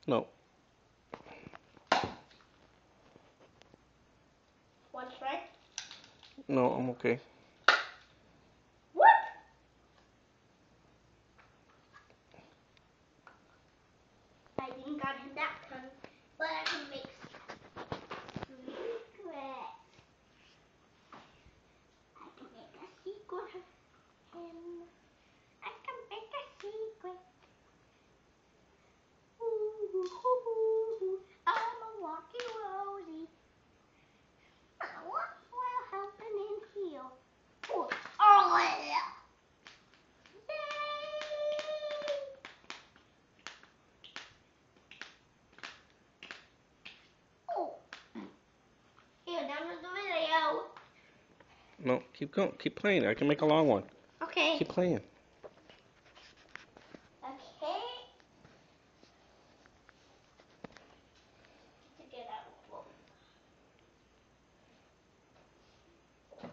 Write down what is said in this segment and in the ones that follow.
No. One strike? No, I'm okay. What? I didn't got him that time, but I can make secrets. I can make a secret of him. I can make a secret. Ooh, ooh, ooh, ooh. I'm a walkie Rosie. I walk while helping him heal. Ooh. Oh, yeah. Oh. Here, down to the video. No, keep going. Keep playing. I can make a long one. Okay. Keep playing. Okay. To get out of the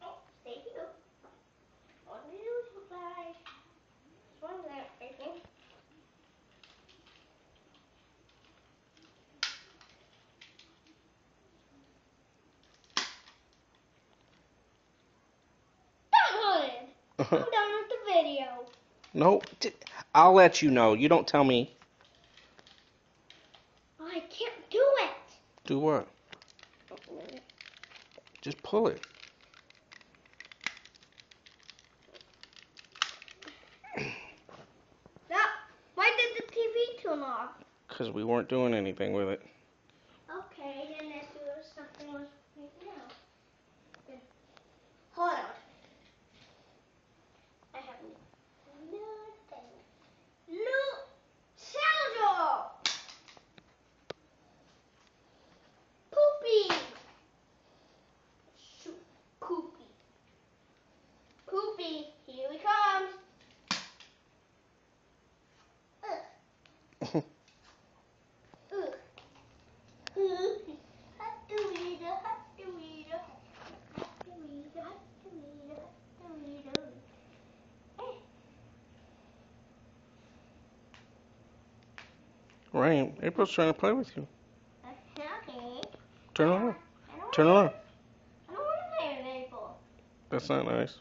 oh, stay here. What do you do, fly? This one's there, I think. Done! I'm done with the video. No, I'll let you know. You don't tell me. I can't do it. Do what? Just pull it. Why did the TV turn off? Because we weren't doing anything with it. Okay, then let's do something else right now. Then, hold on. I have nothing. No, Sandra! Poopy! Shoot, Poopy. Poopy, here he comes. Ugh. Ugh. Ugh. Hot to read, hot to read, hot to read, hot to read, hot to read. Ryan, April's trying to play with you. Okay. Turn on. I don't Turn on. I don't want to play with April. That's not nice.